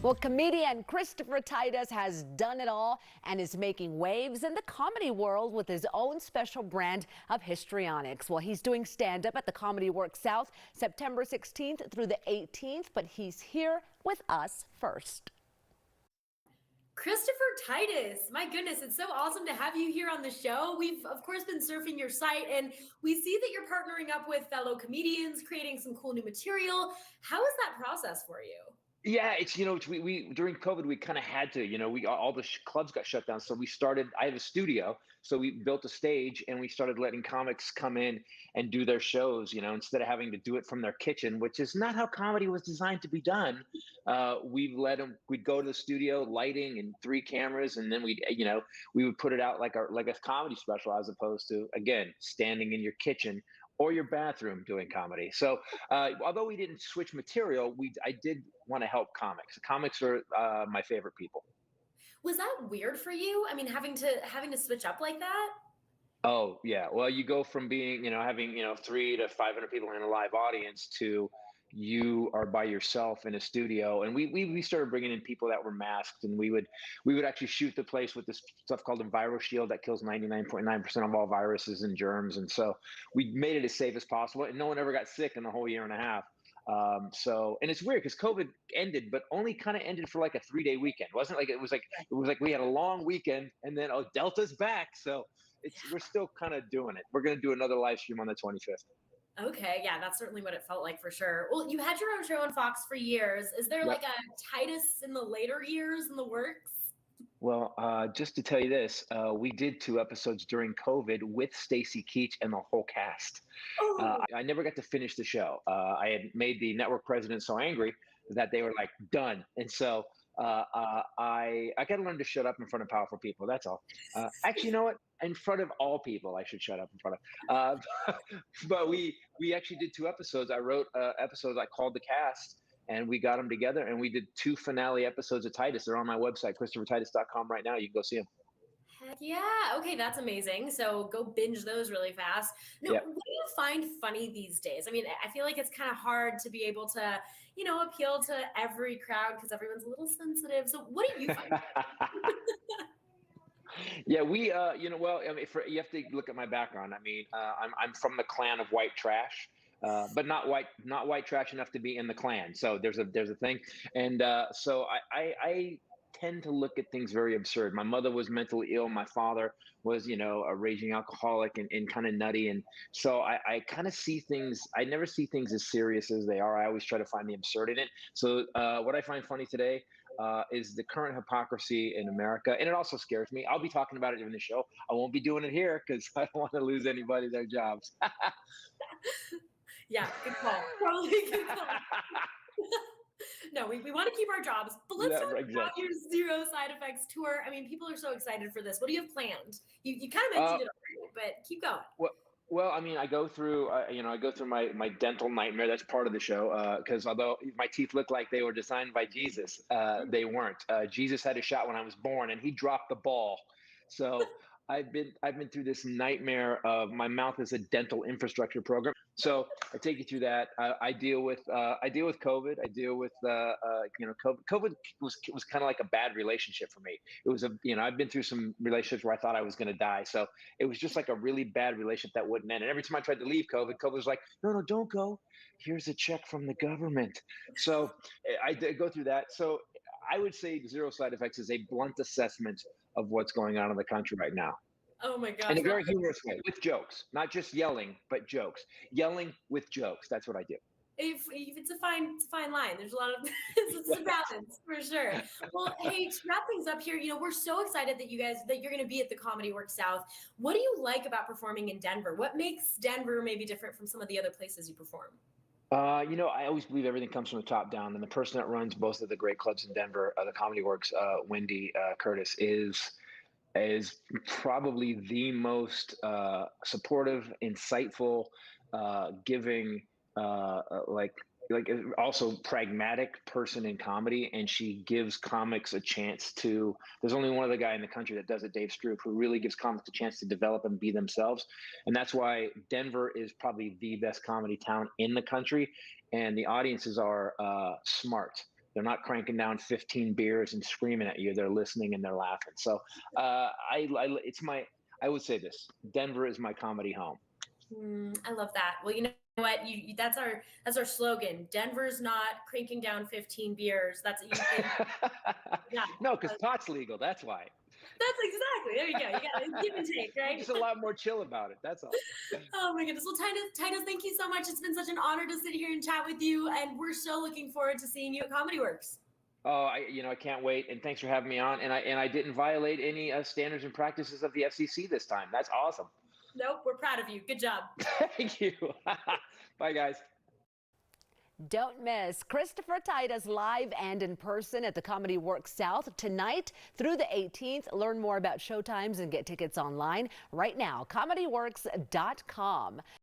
Well, comedian Christopher Titus has done it all and is making waves in the comedy world with his own special brand of histrionics. Well, he's doing stand-up at the Comedy Works South September 16th through the 18th, but he's here with us first. Christopher Titus, my goodness, it's so awesome to have you here on the show. We've, of course, been surfing your site, and we see that you're partnering up with fellow comedians, creating some cool new material. How is that process for you? Yeah, we during COVID we kind of had to, we all the clubs got shut down, so we started. I have a studio, so we built a stage and we started letting comics come in and do their shows. Instead of having to do it from their kitchen, which is not how comedy was designed to be done. We've let them. We'd go to the studio, lighting and 3 cameras, and then we would put it out like a comedy special, as opposed to, again, standing in your kitchen or your bathroom doing comedy. So although we didn't switch material, I did want to help comics. Comics are my favorite people. Was that weird for you? I mean, having to switch up like that? Oh yeah. Well, you go from being, having, 300 to 500 people in a live audience to you are by yourself in a studio. And we started bringing in people that were masked, and we would actually shoot the place with this stuff called a viral shield that kills 99.9% of all viruses and germs. And so we made it as safe as possible, and no one ever got sick in the whole year and a half. And it's weird because COVID ended, but only kind of ended for like a 3-day weekend. It was like we had a long weekend, and then Delta's back. So we're still kind of doing it. We're going to do another live stream on the 25th. Okay, yeah, that's certainly what it felt like for sure. Well, you had your own show on Fox for years. Is there like a Titus in the later years in the works? Well, just to tell you this, we did 2 episodes during COVID with Stacy Keach and the whole cast. Oh. I never got to finish the show. I had made the network president so angry that they were like, done. And so I got to learn to shut up in front of powerful people. That's all. Actually, you know what? In front of all people, I should shut up in front of. But we actually did 2 episodes. I wrote episodes. I called the cast, and we got them together, and we did 2 finale episodes of Titus. They're on my website, ChristopherTitus.com right now. You can go see them. Heck yeah. Okay, that's amazing. So go binge those really fast. Now, Yep. what do you find funny these days? I mean, I feel like it's kind of hard to be able to, appeal to every crowd because everyone's a little sensitive. So what do you find funny? Yeah, well, I mean, you have to look at my background. I mean, I'm from the clan of white trash, but not white trash enough to be in the clan. So there's a thing, and so I tend to look at things very absurd. My mother was mentally ill. My father was, a raging alcoholic and kind of nutty, and so I kind of see things. I never see things as serious as they are. I always try to find the absurd in it. So what I find funny today is the current hypocrisy in America. And it also scares me. I'll be talking about it in the show. I won't be doing it here because I don't want to lose anybody their jobs. Yeah, good call. Probably good call. No, we want to keep our jobs, but let's talk about your Zero Side Effects tour. I mean, people are so excited for this. What do you have planned? You kind of mentioned it already, but keep going. Well, I mean, I go through my dental nightmare. That's part of the show because although my teeth look like they were designed by Jesus, they weren't. Jesus had a shot when I was born, and he dropped the ball. So I've been through this nightmare of my mouth as a dental infrastructure program. So I take you through that. I deal with COVID. I deal with COVID. COVID was kind of like a bad relationship for me. It was I've been through some relationships where I thought I was going to die. So it was just like a really bad relationship that wouldn't end. And every time I tried to leave COVID was like, no, don't go. Here's a check from the government. So I did go through that. So I would say Zero Side Effects is a blunt assessment of what's going on in the country right now. Oh my gosh. In a very humorous way, with jokes, not just yelling, but jokes. Yelling with jokes. That's what I do. If it's a fine line. There's a lot of it's a balance for sure. Well, hey, to wrap things up here, we're so excited that you're going to be at the Comedy Works South. What do you like about performing in Denver? What makes Denver maybe different from some of the other places you perform? I always believe everything comes from the top down, and the person that runs both of the great clubs in Denver, the Comedy Works, Wendy Curtis, is probably the most supportive, insightful, giving, also pragmatic person in comedy, and she gives comics a chance to. There's only one other guy in the country that does it, Dave Stroop, who really gives comics a chance to develop and be themselves, and that's why Denver is probably the best comedy town in the country, and the audiences are smart. They're not cranking down 15 beers and screaming at you. They're listening and they're laughing. So I would say this: Denver is my comedy home. I love that. Well, you know what? That's our slogan. Denver's not cranking down 15 beers. That's yeah. No, because pot's legal. That's why. That's exactly. There you go. You got to give and take, right? It's a lot more chill about it. That's all. Oh my goodness. Well, Titus, thank you so much. It's been such an honor to sit here and chat with you, and we're so looking forward to seeing you at Comedy Works. Oh, I can't wait, and thanks for having me on. And I didn't violate any standards and practices of the FCC this time. That's awesome. Nope, we're proud of you. Good job. Thank you. Bye, guys. Don't miss Christopher Titus live and in person at the Comedy Works South tonight through the 18th. Learn more about showtimes and get tickets online right now. ComedyWorks.com.